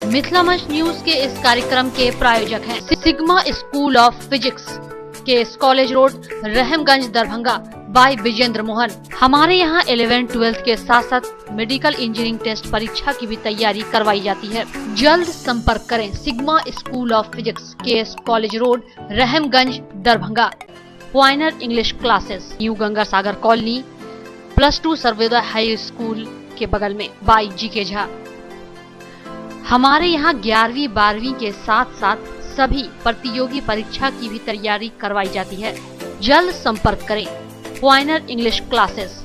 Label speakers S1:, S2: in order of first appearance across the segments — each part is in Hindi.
S1: मिथिला मंच न्यूज के इस कार्यक्रम के प्रायोजक हैं सिग्मा स्कूल ऑफ फिजिक्स के college road, Rahamganj, Darbhanga by Vijendra Mohan. हमारे यहाँ 11-12 के साथ साथ मेडिकल इंजीनियरिंग टेस्ट परीक्षा की भी तैयारी करवाई जाती है। जल्द संपर्क करें सिग्मा स्कूल ऑफ फिजिक्स के college road, Rahamganj, Darbhanga. Pioneer English classes new Ganga Sagar colony, +2 Sarvodaya high school के बगल में बाय जी.के. झा। हमारे यहाँ 11वीं 12वीं के साथ साथ सभी प्रतियोगी परीक्षा की भी तैयारी करवाई जाती है। जल्द संपर्क करें। Pioneer English classes,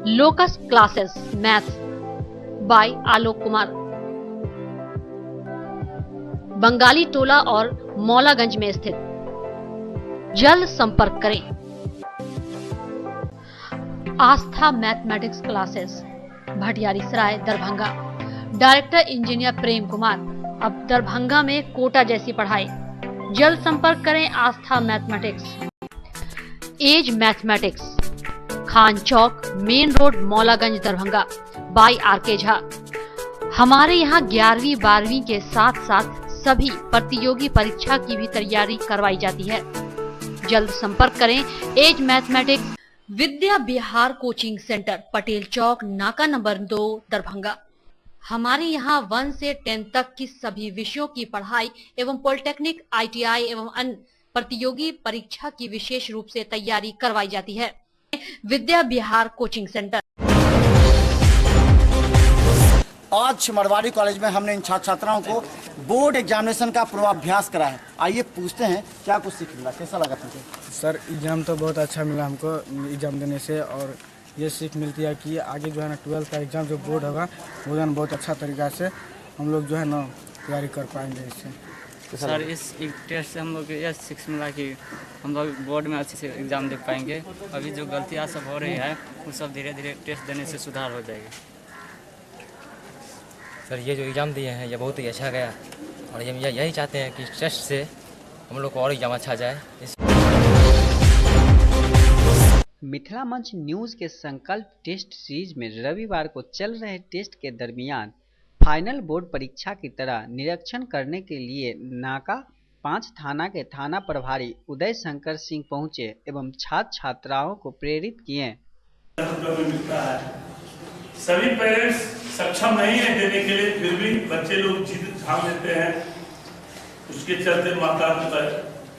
S1: Locus classes math by Alok Kumar, Bangali Tola और मौलागंज में स्थित। जल्द संपर्क करें। Aastha mathematics classes, Bhatiyari Sarai, Darbhanga. Director engineer Prem Kumar. अब दरभंगा में कोटा जैसी पढ़ाई। जल्द संपर्क करें Aastha mathematics. Age mathematics, Khan Chowk, main road, Maulaganj, Darbhanga by R K. Jha. हमारे यहाँ 11वीं 12वीं के साथ साथ सभी प्रतियोगी परीक्षा की भी तैयारी करवाई जाती है। जल्द संपर्क करें। As mathematics, Vidya Vihar coaching centre, Patel चौक, नाका नंबर 2, दरभंगा। हमारे यहाँ 1 से 10 तक की सभी विषयों की पढ़ाई एवं पॉलिटेक्निक, ITI एवं अन्य प्रतियोगी परीक्षा की विशेष रूप से तैयारी करवाई जाती है। Vidya Vihar coaching centre.
S2: आज मरवाड़ी कॉलेज में हमने इन छात्र छात्राओं को बोर्ड एग्जामिनेशन का पूर्वाभ्यास करा है। आइए पूछते हैं क्या कुछ सीख मिला, कैसा लगा तुमको?
S3: सर एग्ज़ाम तो बहुत अच्छा मिला हमको एग्ज़ाम देने से, और ये सीख मिलती है कि आगे जो है ना 12th का एग्ज़ाम जो बोर्ड होगा वो जो है बहुत अच्छा तरीक़ा से हम लोग जो है ना तैयारी कर पाएंगे इससे।
S4: सर इस टेस्ट से हम लोग ये सीख मिला कि हम लोग बोर्ड में अच्छे से एग्ज़ाम दे पाएंगे। अभी जो गलतियाँ सब हो रही है वो सब धीरे धीरे टेस्ट देने से सुधार हो जाएगी।
S5: सर ये जो एग्ज़ाम दिए हैं ये बहुत ही अच्छा गया, और हम यही चाहते हैं कि टेस्ट से हम लोग को और एग्ज़ाम अच्छा जाए।
S6: मिथिला मंच न्यूज़ के संकल्प टेस्ट सीरीज में रविवार को चल रहे टेस्ट के दरमियान फाइनल बोर्ड परीक्षा की तरह निरीक्षण करने के लिए नाका 5 थाना के थाना प्रभारी उदय शंकर सिंह पहुंचे एवं छात्र छात्राओं को प्रेरित किए।
S7: सभी पेरेंट्स सक्षम नहीं है देने के लिए, फिर भी बच्चे लोग जिद ठान लेते हैं। उसके चलते माता पिता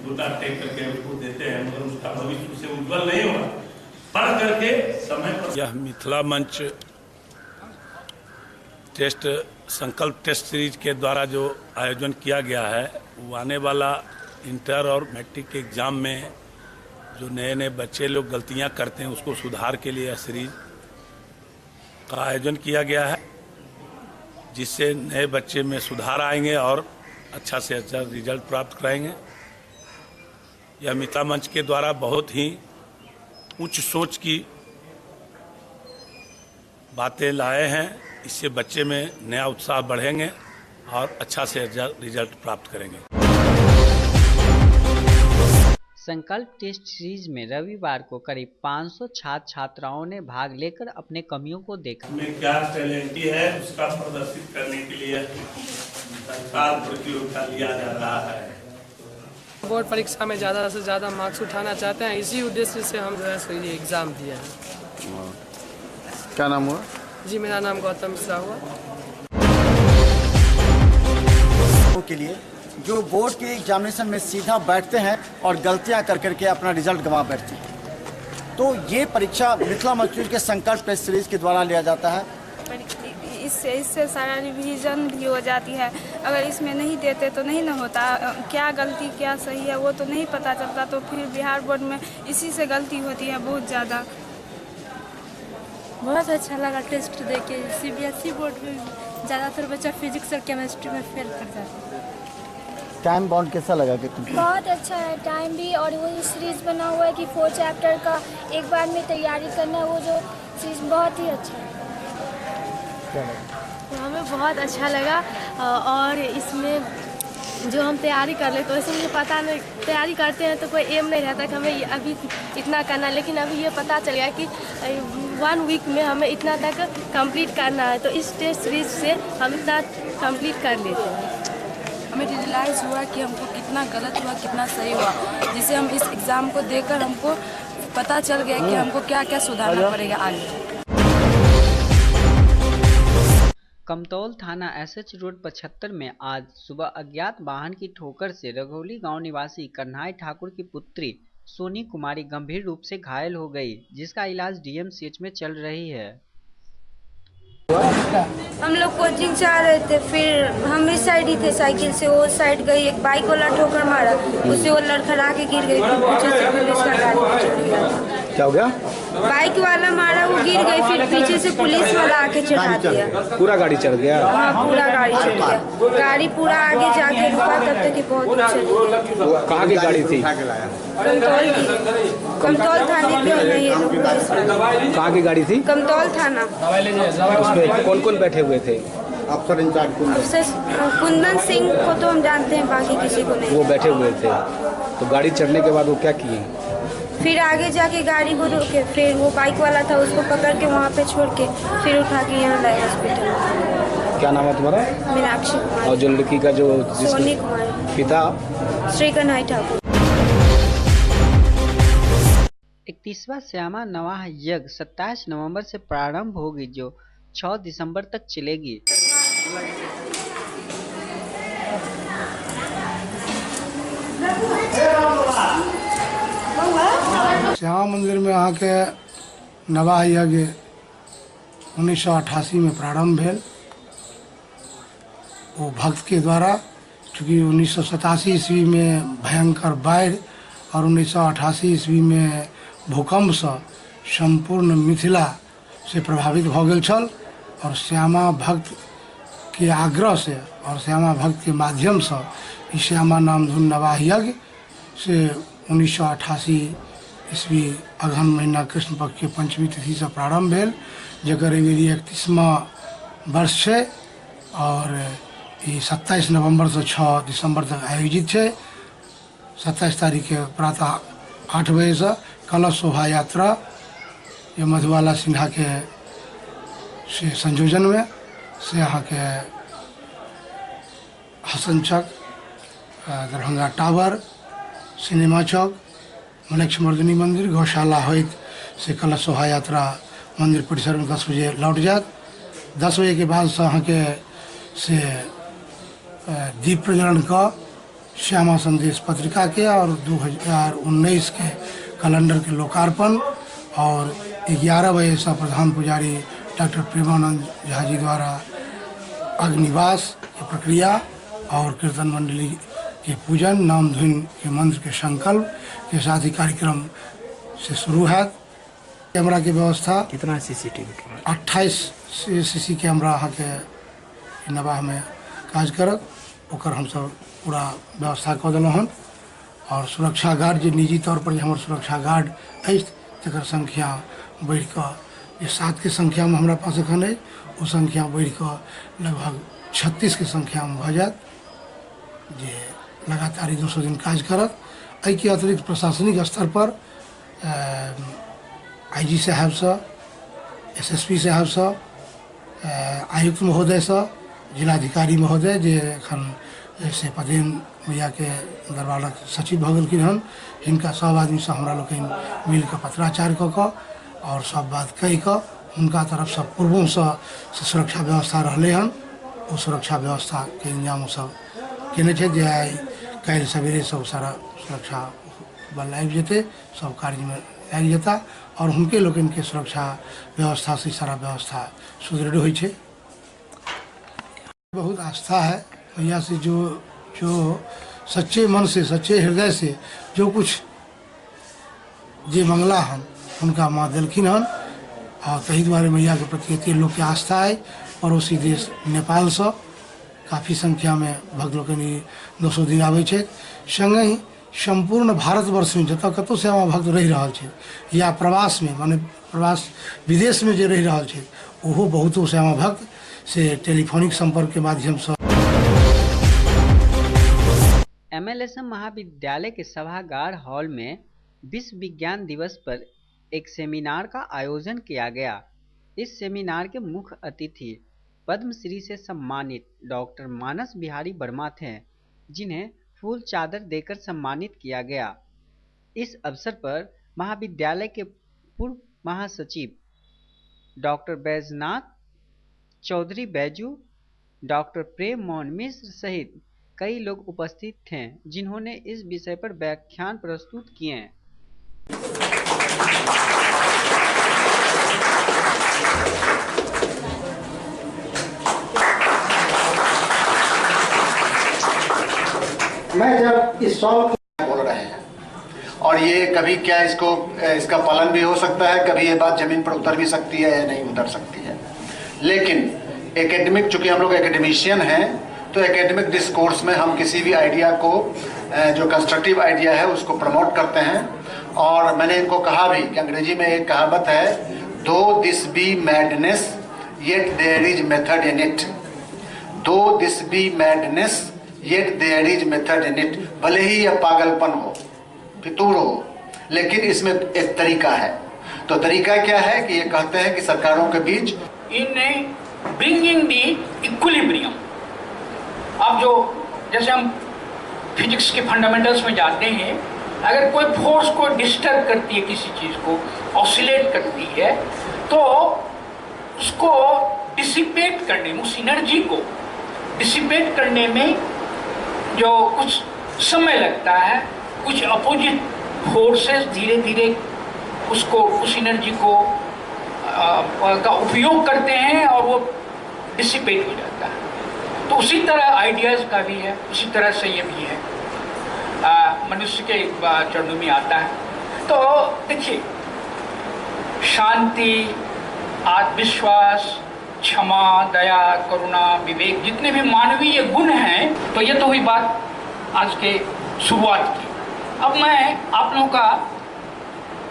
S7: गुटा टेक करके उसको देते हैं, मगर उसका भविष्य उससे उज्जवल नहीं होगा। पढ़ करके समय पर यह मिथिला मंच टेस्ट संकल्प टेस्ट सीरीज के द्वारा जो आयोजन किया गया है वो आने वाला इंटर और मैट्रिक के एग्ज़ाम में जो नए नए बच्चे लोग गलतियां करते हैं उसको सुधार के लिए यह सीरीज का आयोजन किया गया है, जिससे नए बच्चे में सुधार आएंगे और अच्छा से अच्छा रिजल्ट प्राप्त कराएंगे। यह मिथिला मंच के द्वारा बहुत ही उच्च सोच की बातें लाए हैं। इससे बच्चे में नया उत्साह बढ़ेंगे और अच्छा से रिजल्ट प्राप्त करेंगे।
S6: संकल्प टेस्ट सीरीज में रविवार को करीब 500 छात्र छात्राओं ने भाग लेकर अपने कमियों को देखा।
S7: में क्या टैलेंट है उसका प्रदर्शित करने के लिए सरकार प्रतियोगिता लिया जा रहा है।
S8: बोर्ड परीक्षा में ज़्यादा से ज़्यादा मार्क्स उठाना चाहते हैं, इसी उद्देश्य से हम जो है ये एग्ज़ाम दिए हैं।
S3: क्या नाम हुआ?
S8: जी मेरा नाम गौतम मिश्रा हुआ।
S2: के लिए जो बोर्ड के एग्जामिनेशन में सीधा बैठते हैं और गलतियां कर करके अपना रिजल्ट गंवा बैठते हैं, तो ये परीक्षा मिथिला मंच के संकल्प टेस्ट सीरीज के द्वारा लिया जाता है।
S9: इससे सारा रिवीजन भी हो जाती है। अगर इसमें नहीं देते तो नहीं ना होता, क्या गलती क्या सही है वो तो नहीं पता चलता, तो फिर बिहार बोर्ड में इसी से गलती होती है बहुत ज़्यादा।
S10: बहुत अच्छा लगा टेस्ट देके। CBSE बोर्ड में ज़्यादातर बच्चा फिजिक्स और केमिस्ट्री में फेल कर जाते हैं।
S2: टाइम बाउंड कैसा लगा कि तुमको?
S11: बहुत अच्छा है टाइम भी, और वो सीरीज बना हुआ है कि 4 चैप्टर का एक बार में तैयारी करना, वो जो सीरीज बहुत ही अच्छा है।
S10: हमें बहुत अच्छा लगा, और इसमें जो हम तैयारी कर ले तो ऐसे मुझे पता नहीं, तैयारी करते हैं तो कोई एम नहीं रहता कि हमें अभी इतना करना, लेकिन अभी ये पता चल गया कि 1 वीक में हमें इतना तक कंप्लीट करना है, तो इस टेस्ट सीरीज से हम इतना कंप्लीट कर लेते हैं।
S12: हमें रियलाइज़ हुआ कि हमको कितना गलत हुआ, कितना सही हुआ, जिसे हम इस एग्ज़ाम को देकर हमको पता चल गया कि हमको क्या क्या सुधारना पड़ेगा आगे।
S6: कमतौल थाना एसएच रोड 75 में आज सुबह अज्ञात वाहन की ठोकर से रघौली गांव निवासी कन्हाई ठाकुर की पुत्री सोनी कुमारी गंभीर रूप से घायल हो गई, जिसका इलाज डीएमसीएच में चल रही है।
S9: हम लोग कोचिंग से आ रहे थे, फिर हम इस साइड ही थे, साइकिल से वो साइड गई, एक बाइक वाला ठोकर मारा, उससे वो लड़खड़ा के गिर गई, फिर पीछे से पुलिस का गाड़ी चढ़ गया।
S13: क्या हो गया?
S9: बाइक वाला मारा, वो गिर गई, फिर पीछे से पुलिस वाला आके चढ़ा दिया।
S13: पूरा गाड़ी चढ़ गया?
S9: हाँ, पूरा गाड़ी चढ़ गया। गाड़ी पूरा आगे जाके रुका, तब तक कि बहुत पीछे।
S13: कहाँ की गाड़ी थी?
S9: कमतौल की, कमतौल थाने पे नहीं है।
S13: कहाँ की गाड़ी थी?
S9: कमतौल थाना।
S13: उसमें कौन कौन बैठे हुए थे?
S2: अफसर इंचार्ज
S9: कुंदन सिंह को तो हम जानते हैं, बाकी किसी को नहीं।
S13: वो बैठे हुए थे, तो गाड़ी चढ़ने के बाद वो क्या किए?
S9: फिर आगे जाके गाड़ी को रोके, फिर वो बाइक वाला था उसको पकड़ के वहाँ पे छोड़ के फिर उठा के यहाँ लाए हॉस्पिटल।
S13: क्या नाम है तुम्हारा?
S9: मीनाक्षी कुमार।
S13: और जो लड़की का जो
S9: सोनी कुमार।
S13: पिता?
S9: श्री कन्हाई ठाकुर।
S6: 31वां श्यामा नवाह यज्ञ 27 नवंबर से प्रारंभ होगी, जो 6 दिसंबर तक चलेगी।
S14: श्यामा मंदिर में यहाँ के नवाह यज्ञ 1988 में प्रारंभ भेल। वो भक्त के द्वारा, चूँकि 1987 ईस्वी में भयंकर बाढ़ि और 1988 ईस्वी में भूकंप से संपूर्ण मिथिला से प्रभावित भ गेल छल, और श्यामा भक्त के आग्रह से और श्यामा भक्त के माध्यम से ई श्यामा नामधुन नवाह यज्ञ से 1988 ईस्वी अगहन महीना कृष्ण पक्ष के पंचमी तिथि से प्रारंभ भेल, जकर एहि बेरी 31वां वर्ष है और ये 27 नवंबर से 6 दिसंबर तक आयोजित है। 27 तारीख के प्रातः 8 बजे से कलश शोभा यात्रा ये मधुबाला सिन्हा के से संयोजन में से यहाँ के हसन चौक, दरभंगा टावर, सिनेमा चौक, मलेक्ष मर्दिनी मंदिर, गौशाला होइत से कलश शोभा यात्रा मंदिर परिसर में 10 बजे लौट जात। 10 बजे के बाद से अहाँ के से दीप प्रज्वलन का श्यामा संदेश पत्रिका के और 2019 के कैलेंडर के लोकार्पण, और 11 बजे से प्रधान पुजारी डॉक्टर प्रेमानंद झा जी द्वारा अग्निवास की प्रक्रिया और कीर्तन मंडली के पूजन, नाम धुन के मंत्र के संकल्प के साथ ही कार्यक्रम से शुरू है। कैमरा की व्यवस्था
S13: कितना सीसीटीवी?
S14: 28 सीसी कैमरा अहाँ के नवाह में काज करत, ओकर हम सब पूरा व्यवस्था कऽ देलहुँ हन। और सुरक्षा गार्ड जो निजी तौर पर हमारे सुरक्षा गार्ड अछि तकर संख्या बढ़ि कऽ जे 7 के संख्या में हमारा पास एखन है, वो संख्या बढ़ि कऽ लगभग 36 के संख्या में भऽ जायत, जे लगातार 200 दिन काज करत। एहि के अतिरिक्त प्रशासनिक स्तर पर आईजी साहब से, एसएसपी साहब से, आयुक्त महोदय से, जिलाधिकारी महोदय जे एखन से पदेन भैया के दरबारक सचिव भऽ गेलखिन हन, हिनका सब आदमी से हमरा लोकनि मिल कऽ पत्राचार कऽ कऽ और सब बात कहि कऽ हुनका तरफ से पूर्वों से सुरक्षा व्यवस्था रहलै हन, वो सुरक्षा व्यवस्था के इंतजाम सब केने छै, जे आइ काल्हि सवेरे सब सारा सुरक्षा बल आबि जेतै, सब कार्य में लागि जेता और हुनके लोकनि के सुरक्षा व्यवस्था से सारा व्यवस्था सुदृढ़ होइ छै। बहुत आस्था है भैया से, जो सच्चे मन से, सच्चे हृदय से जो कुछ जे मंगला हन उनका माँ दिलखिन हन, और तही द्वारे मैया के प्रति एते लोग के आस्था है। पड़ोसी देश नेपाल से काफ़ी संख्या में भक्त लोग 200 दिन आबै छै, संगे ही संपूर्ण भारतवर्ष में जतऽ कतौ से हम भक्त रहि रहल छै या प्रवास में, माने प्रवास विदेश में जे रहि रहल छै, ओहो बहुतो श्यामा भक्त से टेलीफोनिक संपर्क के माध्यम से।
S6: एमएलएसएम महाविद्यालय के सभागार हॉल में विश्व विज्ञान दिवस पर एक सेमिनार का आयोजन किया गया। इस सेमिनार के मुख्य अतिथि पद्मश्री से सम्मानित डॉक्टर मानस बिहारी वर्मा थे, जिन्हें फूल चादर देकर सम्मानित किया गया। इस अवसर पर महाविद्यालय के पूर्व महासचिव डॉक्टर बैजनाथ चौधरी बैजू, डॉक्टर प्रेम मोहन मिश्र सहित कई लोग उपस्थित थे, जिन्होंने इस विषय पर व्याख्यान प्रस्तुत किए।
S15: मैं जब इस सॉन्ग बोल रहे हैं और ये कभी क्या इसका पालन भी हो सकता है, कभी ये बात जमीन पर उतर भी सकती है या नहीं उतर सकती है, लेकिन एकेडमिक, चूंकि हम लोग एकेडमिशियन हैं, तो एकेडमिक डिस्कोर्स में हम किसी भी आइडिया को, जो कंस्ट्रक्टिव आइडिया है, उसको प्रमोट करते हैं। और मैंने इनको कहा भी कि अंग्रेजी में एक कहावत है, though this be madness yet there is method in it. Though this be madness yet there is method in it. भले ही यह पागलपन हो, फितूर हो, लेकिन इसमें एक तरीका है। तो तरीका क्या है कि ये कहते हैं कि सरकारों के बीच
S16: इन ब्रिंगिंग दी इक्विलिब्रियम। अब जो जैसे हम फिजिक्स के फंडामेंटल्स में जाते हैं, अगर कोई फोर्स को डिस्टर्ब करती है, किसी चीज़ को ऑसिलेट करती है, तो उसको डिसिपेट करने में, उस एनर्जी को डिसिपेट करने में जो कुछ समय लगता है, कुछ अपोजिट फोर्सेस धीरे धीरे उसको, उस एनर्जी को का उपयोग करते हैं और वो डिसिपेट हो जाता है। तो उसी तरह आइडियाज़ का भी है, उसी तरह से ये भी है, मनुष्य के चरणों में आता है। तो देखिए, शांति, आत्मविश्वास, क्षमा, दया, करुणा, विवेक, जितने भी मानवीय गुण हैं, तो ये तो हुई बात आज के शुरुआत की। अब मैं आप लोगों का,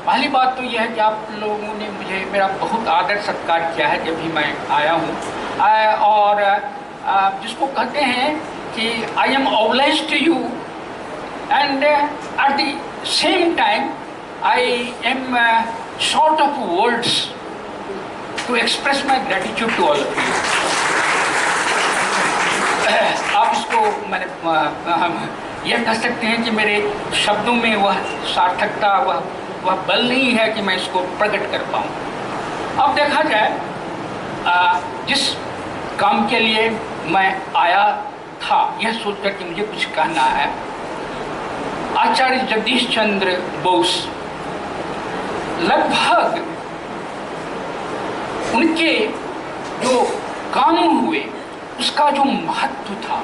S16: पहली बात तो यह है कि आप लोगों ने मुझे, मेरा बहुत आदर सत्कार किया है जब भी मैं आया हूँ, और जिसको कहते हैं कि I am obliged to you, and at the same time I am short of words to express my gratitude to all of you. आप इसको मैंने यह कह सकते हैं कि मेरे शब्दों में वह सार्थकता, वह बल नहीं है कि मैं इसको प्रकट कर पाऊँ। अब देखा जाए, जिस काम के लिए मैं आया था, यह सोचकर कि मुझे कुछ कहना है, आचार्य जगदीश चंद्र बोस, लगभग उनके जो काम हुए उसका जो महत्व था,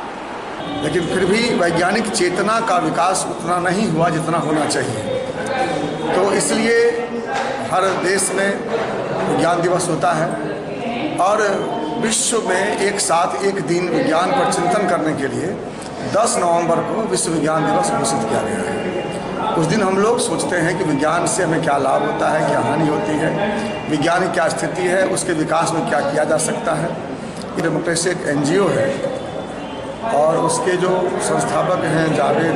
S17: लेकिन फिर भी वैज्ञानिक चेतना का विकास उतना नहीं हुआ जितना होना चाहिए। तो इसलिए हर देश में विज्ञान दिवस होता है और विश्व में एक साथ एक दिन विज्ञान पर चिंतन करने के लिए 10 नवंबर को विश्व विज्ञान दिवस घोषित किया गया है। उस दिन हम लोग सोचते हैं कि विज्ञान से हमें क्या लाभ होता है, क्या हानि होती है, विज्ञान की क्या स्थिति है, उसके विकास में क्या किया जा सकता है। ये डेमोक्रेसी एक NGO है और उसके जो संस्थापक हैं जावेद,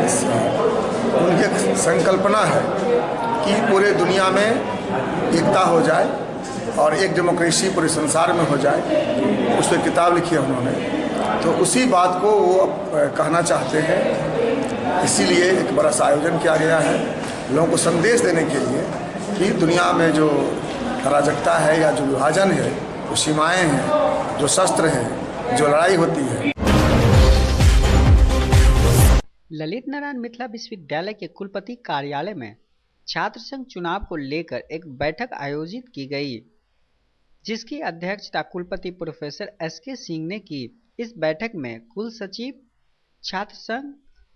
S17: उनकी संकल्पना है कि पूरे दुनिया में एकता हो जाए और एक डेमोक्रेसी पूरे संसार में हो जाए। उस पर किताब लिखी है उन्होंने, तो उसी बात को वो कहना चाहते हैं। इसीलिए एक बड़ा सा आयोजन किया गया है, लोगों को संदेश देने के लिए कि दुनिया में जो अराजकता है या जो विभाजन है, जो सीमाएँ हैं, जो शस्त्र हैं, जो लड़ाई होती है।
S6: ललित नारायण मिथिला विश्वविद्यालय के कुलपति कार्यालय में छात्र संघ चुनाव को लेकर एक बैठक आयोजित की गई, जिसकी अध्यक्षता कुलपति प्रोफेसर SK सिंह ने की। इस बैठक में कुल सचिव, छात्र संघ,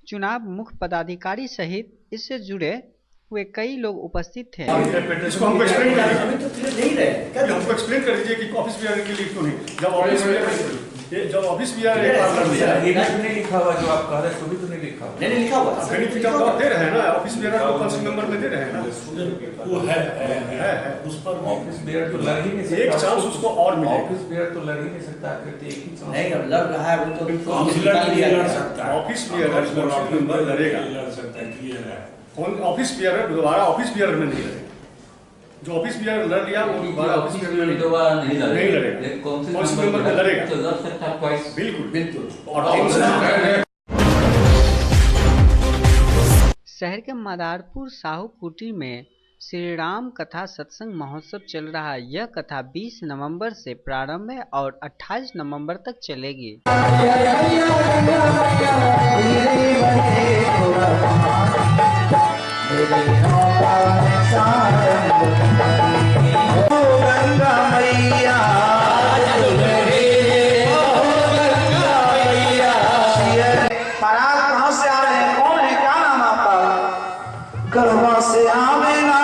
S6: चुनाव मुख्य पदाधिकारी सहित इससे जुड़े हुए कई लोग उपस्थित थे।
S18: इसको हमको एक्सप्लेन कर दीजिए कि ऑफिस बियर के लिए क्यों नहीं, जब ऑफिस बियर नहीं लिखा हुआ, जो आप कह रहे हैं तो नहीं लिखा हुआ, नहीं लिखा हुआ, बेनिफिट आप दे रहे हैं ना, ऑफिस बियर को कौन से नंबर में दे रहे हैं ना, वो है उस पर ऑफिस बियर तो लग ही नहीं सकता, एक चांस उसको और मिलेगा। ऑफिस बियर तो लग ही नहीं सकता, फिर एक ही चांस नहीं लग रहा है, वो तो लड़ सकता है। ऑफिस बियर नंबर लड़ेगा, लड़ सकता है, क्लियर है। ऑफिस बियर दोबारा ऑफिस बियर में नहीं लड़ेगा, जो ऑफिस बियर लड़ लिया वो दोबारा ऑफिस बियर में नहीं लड़ेगा, काउंसिल मेंबर में लड़ेगा। बिल्कुल बिल्कुल। और
S6: शहर के मदारपुर साहू कुटी में श्री राम कथा सत्संग महोत्सव चल रहा है। यह कथा 20 नवंबर से प्रारंभ है और 28 नवंबर तक चलेगी।
S19: से आवेगा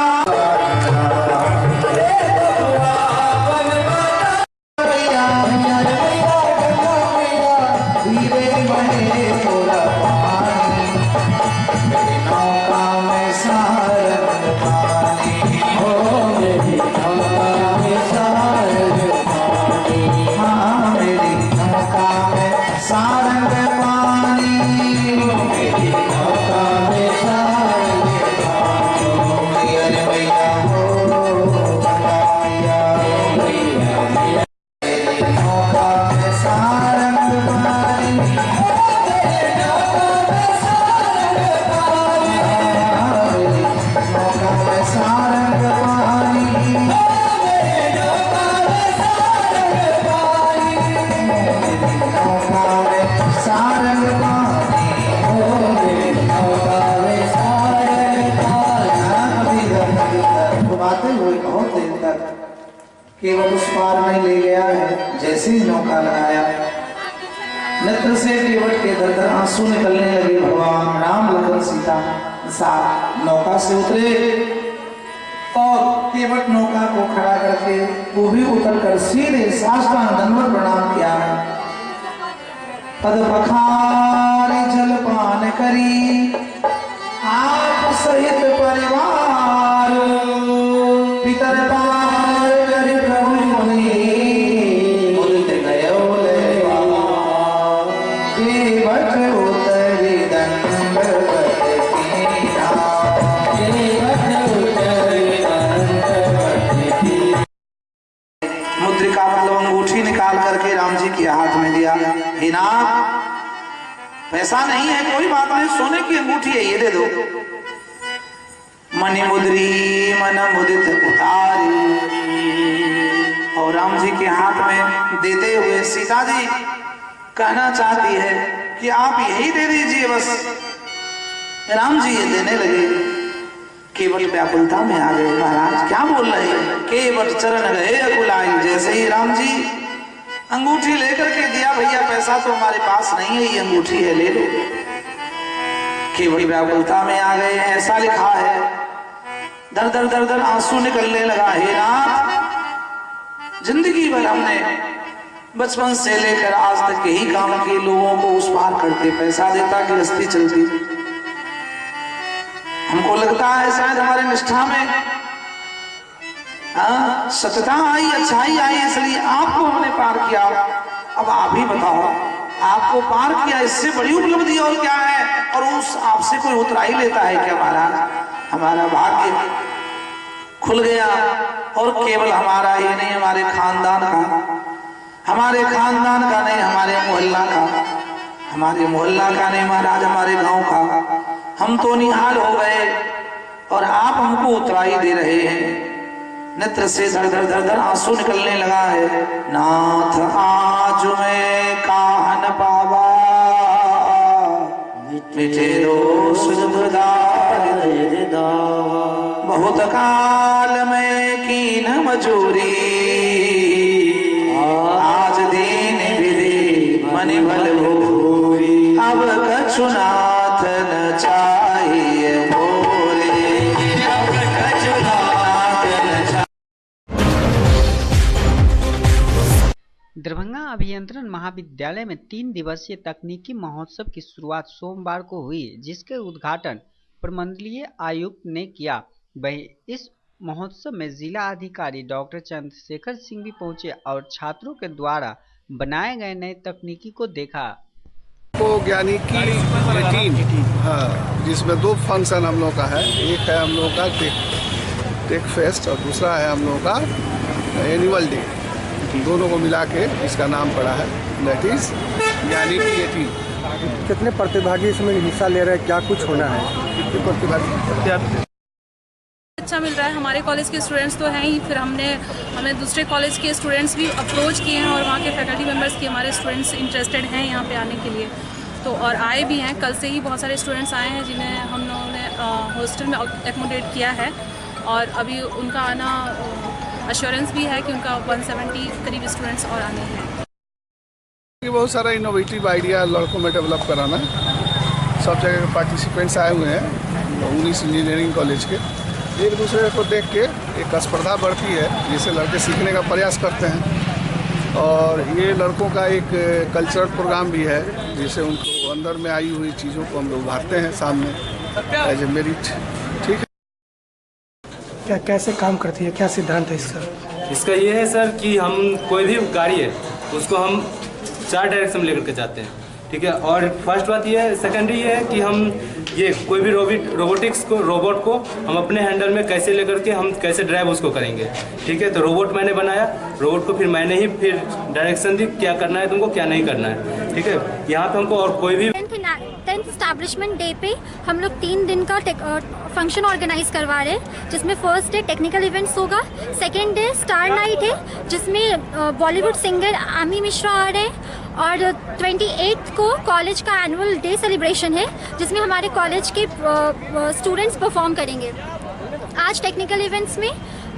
S19: केवल उस पार में ले गया है। जैसे ही नौका लगाया, नेत्र से केवट के दर आंसू निकलने लगे। भगवान राम लखन सीता साथ नौका से उतरे और केवट नौका को खड़ा करके वो भी उतरकर सीधे साष्टांग दंडवत प्रणाम किया। पद पखारे जल पान करी आप सहित परिवार पितर मुद्रिका मतलब अंगूठी निकाल करके राम जी के हाथ में दिया। हे नाथ, पैसा नहीं है, कोई बात नहीं, सोने की अंगूठी है, ये दे दो। मणि मुद्री मन मुदित उतारी, और राम जी के हाथ में देते हुए सीता जी कहना चाहती है कि आप यही दे दीजिए बस। राम जी ये देने लगे। केवट व्याकुलता में आ गए। महाराज क्या बोल रहे हैं? केवट चरण गए अकुलाई। जैसे ही राम जी अंगूठी लेकर के दिया, भैया पैसा तो हमारे पास नहीं है, ये अंगूठी है, ले लो। केवट व्याकुलता में आ गए। ऐसा लिखा है, दर दर दर दर आंसू निकलने लगा। हे नाथ, जिंदगी भर हमने बचपन से लेकर आज तक यही काम के लोगों को उस पार करते, पैसा देता, गृहस्थी चलती। हमको लगता है शायद हमारे निष्ठा में सत्यता आई, अच्छाई आई, इसलिए आपको हमने पार किया। अब आप ही बताओ, आपको पार किया, इससे बड़ी उपलब्धि और क्या है? और उस आपसे कोई उतराई लेता है क्या महाराज? हमारा भाग्य खुल गया। और केवल हमारा ही नहीं, हमारे खानदान का, हमारे खानदान का नहीं, हमारे मोहल्ला का, हमारे मोहल्ला का नहीं महाराज, हमारे गांव का। हम तो निहाल हो गए और आप हमको उतराई दे रहे हैं। नेत्र से धर धर धर धर आंसू निकलने लगा है। नाथ आज मैं काहन पावा, मिटे दोष बहुत काल में कीन मजूरी, आज दीन विधि मन भल भूरी, अब कछुनाथ न चाहिए मोरे, अब कछुनाथ न चाहिए।
S6: दरभंगा अभियंत्रण महाविद्यालय में 3 दिवसीय तकनीकी महोत्सव की शुरुआत सोमवार को हुई, जिसके उद्घाटन प्रमंडलीय आयुक्त ने किया। वहीं इस महोत्सव में जिला अधिकारी डॉक्टर चंद्रशेखर सिंह भी पहुंचे और छात्रों के द्वारा बनाए गए नए तकनीकी को देखा।
S20: तो ज्ञानी की 18, हाँ, जिसमें 2 फंक्शन हम लोग का है। एक है हम लोग का टेक फेस्ट और दूसरा है हम लोगों का एनुअल डे, दोनों को मिला के इसका नाम पड़ा है, दैट इज यानी कि
S21: कितने प्रतिभागी इसमें हिस्सा ले रहे हैं, क्या कुछ होना है,
S20: कितने प्रतिभागी?
S12: अच्छा मिल रहा है। हमारे कॉलेज के स्टूडेंट्स तो हैं ही, फिर हमने दूसरे कॉलेज के स्टूडेंट्स भी अप्रोच किए हैं और वहाँ के फैकल्टी मेंबर्स की हमारे स्टूडेंट्स इंटरेस्टेड हैं यहाँ पे आने के लिए, तो और आए भी हैं। कल से ही बहुत सारे स्टूडेंट्स आए हैं जिन्हें हम लोगों ने हॉस्टल में एकोमोडेट किया है और अभी उनका आना अश्योरेंस भी है कि उनका 170 करीब स्टूडेंट्स और आने हैं।
S20: बहुत सारा इनोवेटिव आइडिया लड़कों में डेवलप कराना, सब जगह के पार्टिसिपेंट्स आए हुए हैं 19 इंजीनियरिंग कॉलेज के, एक दूसरे को देख के एक स्पर्धा बढ़ती है जिससे लड़के सीखने का प्रयास करते हैं और ये लड़कों का एक कल्चरल प्रोग्राम भी है जिससे उनको अंदर में आई हुई चीज़ों को हम लोग उभारते हैं सामने एज ए मेरिट। ठीक है,
S21: क्या कैसे काम करती है, क्या सिद्धांत है इसका?
S22: इसका ये है सर कि हम कोई भी गाड़ी है उसको हम 4 डायरेक्शन में लेकर के जाते हैं, ठीक है। और फर्स्ट बात ये है, सेकेंडरी ये है कि हम ये कोई भी रोबोट को हम अपने हैंडल में कैसे लेकर के हम कैसे ड्राइव उसको करेंगे, ठीक है। तो रोबोट मैंने बनाया, रोबोट को फिर मैंने ही फिर डायरेक्शन दी क्या करना है तुमको क्या नहीं करना है, ठीक है। यहाँ पे हमको और कोई भी
S23: 10th एस्टैब्लिशमेंट डे पे हम लोग 3 दिन का फंक्शन ऑर्गेनाइज करवा रहे हैं, जिसमें फर्स्ट डे टेक्निकल इवेंट्स होगा, सेकेंड डे स्टार नाइट है जिसमें बॉलीवुड सिंगर आमी मिश्रा आ रहे हैं और 28 को कॉलेज का एनुअल डे सेलिब्रेशन है जिसमें हमारे कॉलेज के स्टूडेंट्स परफॉर्म करेंगे। आज टेक्निकल इवेंट्स में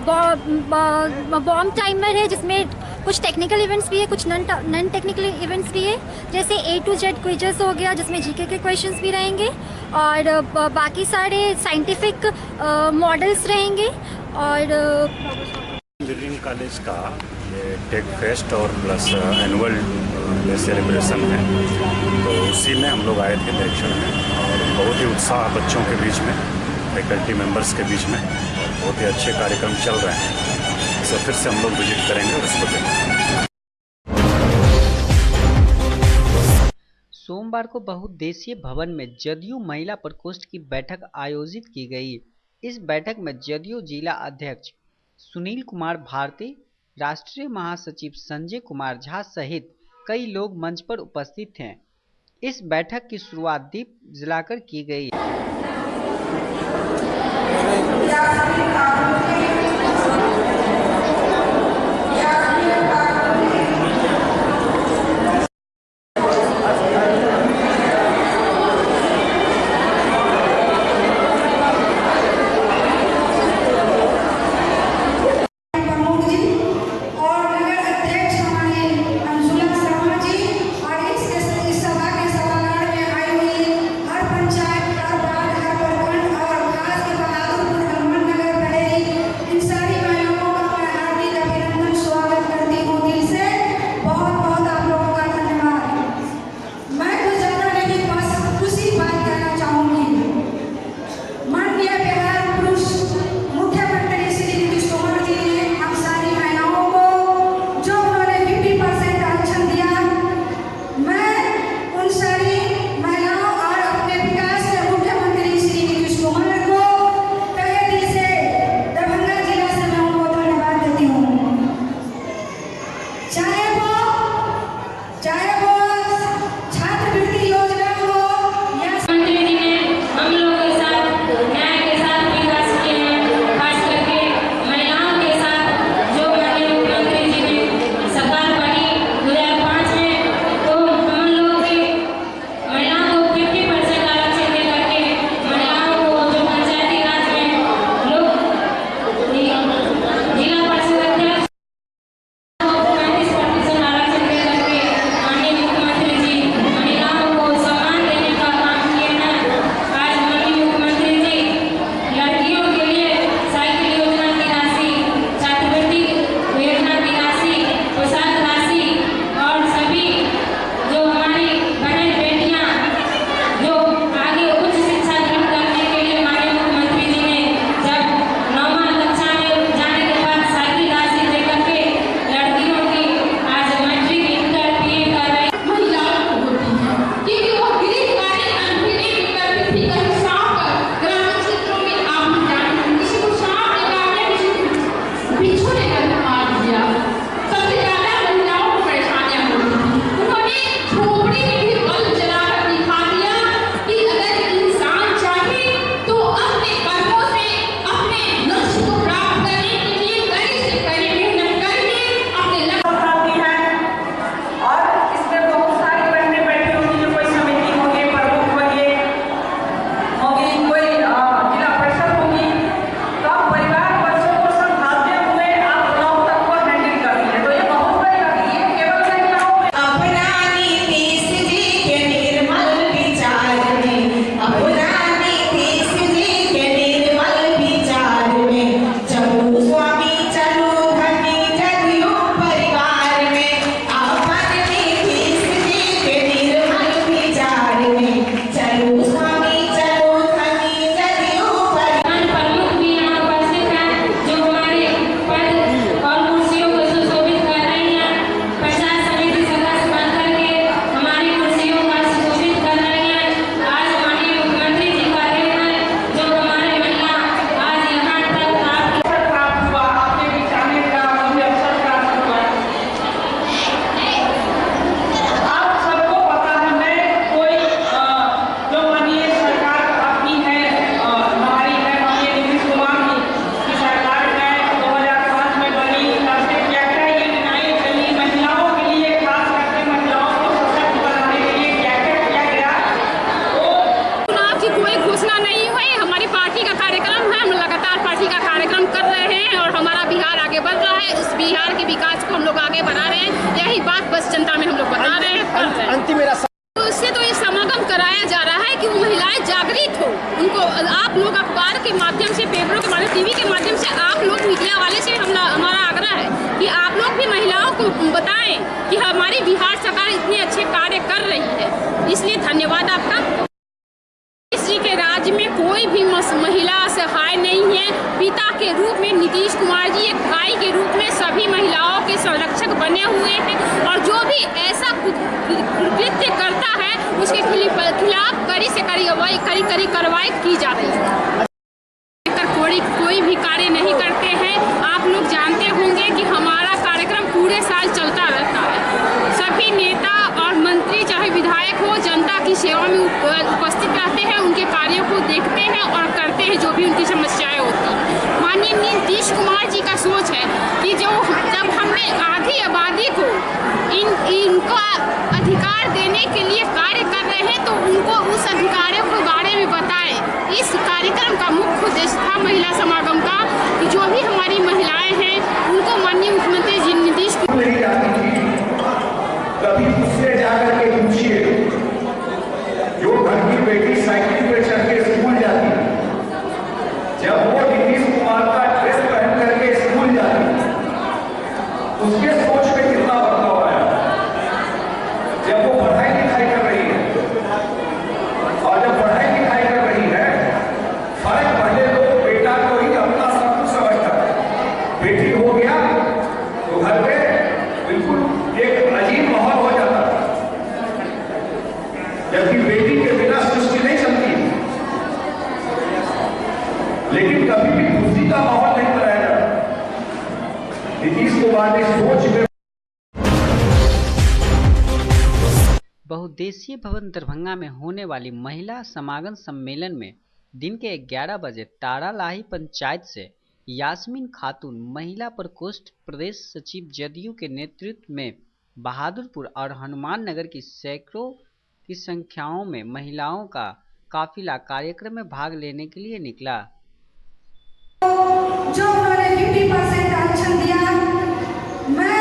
S23: बॉम्ब टाइमर है जिसमें कुछ टेक्निकल इवेंट्स भी है, कुछ नॉन टेक्निकल इवेंट्स भी है, जैसे A to Z क्विजेस हो गया जिसमें जीके के क्वेश्चंस भी रहेंगे और बाकी सारे साइंटिफिक मॉडल्स रहेंगे। और
S24: इंजीनियरिंग कॉलेज का ये टेक फेस्ट और प्लस एनुअल डे सेलिब्रेशन है, तो उसी में हम लोग आए थे निरीक्षण में और बहुत ही उत्साह बच्चों के बीच में, फैकल्टी मेंबर्स के बीच में, और बहुत ही अच्छे कार्यक्रम चल रहे हैं। इसे फिर से हम लोग विजिट करेंगे और इसको देखेंगे।
S6: सोमवार को बहुउद्देशीय भवन में जदयू महिला प्रकोष्ठ की बैठक आयोजित की गई। इस बैठक में जदयू जिला अध्यक्ष सुनील कुमार भारती, राष्ट्रीय महासचिव संजय कुमार झा सहित कई लोग मंच पर उपस्थित थे। इस बैठक की शुरुआत दीप जलाकर की गई।
S1: उनको आप लोग अखबार के माध्यम से, पेपरों के माध्यम, टीवी के माध्यम से आप लोग मीडिया वाले से हमारा आग्रह है कि आप लोग भी महिलाओं को बताएं कि हमारी बिहार सरकार इतने अच्छे कार्य कर रही है। इसलिए धन्यवाद आपका। जी के राज्य में कोई भी महिला असहाय नहीं है। पिता के रूप में नीतीश कुमार जी एक भाई के रूप में सभी महिलाओं के संरक्षक बने हुए हैं और जो भी ऐसा कृत्य करता है उसके खिलाफ कड़ी से कड़ी कार्रवाई की जा रही है। कोई भी कार्य नहीं करते हैं। आप लोग जानते होंगे कि हमारा कार्यक्रम पूरे साल चलता रहता है। सभी नेता और मंत्री चाहे विधायक हो, जनता की सेवा में उपस्थित रहते हैं, उनके कार्यों को देखते हैं और करते हैं जो भी उनकी समस्याएं होती हैं। माननीय नीतीश कुमार जी का सोच है कि जब हमने आधी आबादी को इनका अधिकार देने के लिए कार्य कर रहे हैं तो उनको उस अधिकारों के बारे में बताएं। इस कार्यक्रम का मुख्य उद्देश्य था महिला समागम का कि जो भी हमारी महिलाएं हैं उनको माननीय मुख्यमंत्री जी नीतीश
S4: कभी उससे जाकर के पूछिए जो घर की बेटी साइकिल पे चढ़ के स्कूल जाती है, जब वो नीतीश कुमार का ड्रेस पहन करके स्कूल जाती है उसके सोच में कितना बदलाव आया। जब वो पढ़ाई लिखाई कर रही है और जब पढ़ाई लिखाई कर रही है, फर्क पहले लोग बेटा को ही अपना सब कुछ समझता है। बेटी हो गया तो घर में बिल्कुल एक अजीब माहौल हो जाता है, जबकि बेटी के बिना सृष्टि नहीं चलती। लेकिन कभी भी खुशी का माहौल नहीं बनाया जाता। नीतीश कुमार ने सोच में
S6: बहुउद्देशीय भवन दरभंगा में होने वाली महिला समागम सम्मेलन में दिन के 11 बजे तारालाही पंचायत से यास्मीन खातून महिला प्रकोष्ठ प्रदेश सचिव जदयू के नेतृत्व में बहादुरपुर और हनुमान नगर की सैकड़ों की संख्याओं में महिलाओं का काफिला कार्यक्रम में भाग लेने के लिए निकला।
S5: जो उन्होंने 50% आरक्षण दिया, मैं